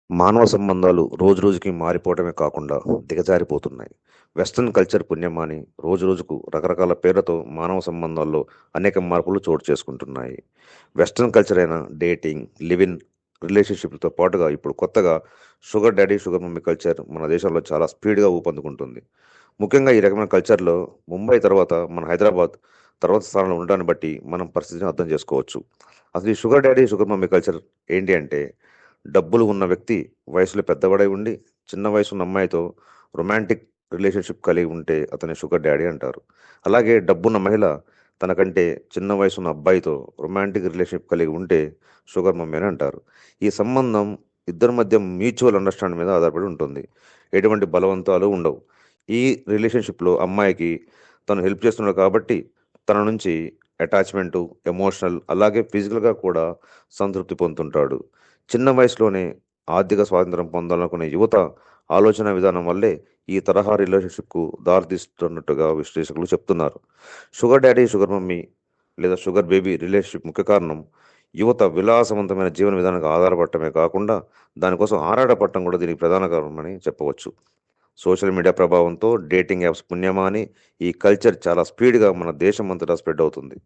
మానవ సంబంధాలు రోజురోజుకి మారిపోవడమే కాకుండా దిగజారిపోతున్నాయి. వెస్టర్న్ కల్చర్ పుణ్యమాని రోజురోజుకు రకరకాల పేర్లతో మానవ సంబంధాల్లో అనేక మార్పులు చోటు చేసుకుంటున్నాయి. వెస్టర్న్ కల్చర్ అయిన డేటింగ్, లివ్ ఇన్ రిలేషన్‌షిప్‌లతో పాటుగా ఇప్పుడు కొత్తగా sugar daddy, sugar mummy culture మన దేశంలో చాలా స్పీడ్‌గా ఊపందుకుంటుంది. ముఖ్యంగా ఈ రకమైన కల్చర్‌లో ముంబై తర్వాత మన హైదరాబాద్ తర్వాత స్థానంలో ఉండడాన్ని బట్టి మనం పరిస్థితిని అర్థం చేసుకోవచ్చు. అసలు ఈ sugar daddy, sugar mummy culture ఏంటి అంటే, డబ్బులు ఉన్న వ్యక్తి వయసులో పెద్దవాడై ఉండి, చిన్న వయసున్న అమ్మాయితో రొమాంటిక్ రిలేషన్‌షిప్ కలిగి ఉంటే అతన్ని షుగర్ డ్యాడీ అంటారు. అలాగే డబ్బున్న మహిళ తనకంటే చిన్న వయసున్న అబ్బాయితో రొమాంటిక్ రిలేషన్‌షిప్ కలిగి ఉంటే షుగర్ మమ్మీ అని అంటారు. ఈ సంబంధం ఇద్దరి మధ్య మ్యూచువల్ అండర్‌స్టాండింగ్ మీద ఆధారపడి ఉంటుంది. ఎటువంటి బలవంతాలు ఉండవు. ఈ రిలేషన్‌షిప్‌లో అమ్మాయికి తను హెల్ప్ చేస్తున్నాడు కాబట్టి తన నుంచి అటాచ్‌మెంటు, ఎమోషనల్ అలాగే ఫిజికల్‌గా కూడా సంతృప్తి పొందుతుంటాడు. చిన్న వయసులోనే ఆర్థిక స్వాతంత్రం పొందాలనుకునే యువత ఆలోచన విధానం వల్లే ఈ తరహా రిలేషన్‌షిప్‌కు దారితీస్తున్నట్టుగా విశ్లేషకులు చెప్తున్నారు. షుగర్ డాడీ, షుగర్ మమ్మీ లేదా షుగర్ బేబీ రిలేషన్‌షిప్ ముఖ్య కారణం యువత విలాసవంతమైన జీవన విధానానికి ఆధారపడటమే కాకుండా దానికోసం ఆరాటపడటం కూడా దీనికి ప్రధాన కారణమని చెప్పవచ్చు. సోషల్ మీడియా ప్రభావంతో డేటింగ్ యాప్స్ పుణ్యమా అని ఈ కల్చర్ చాలా స్పీడ్‌గా మన దేశమంతటా స్ప్రెడ్ అవుతుంది.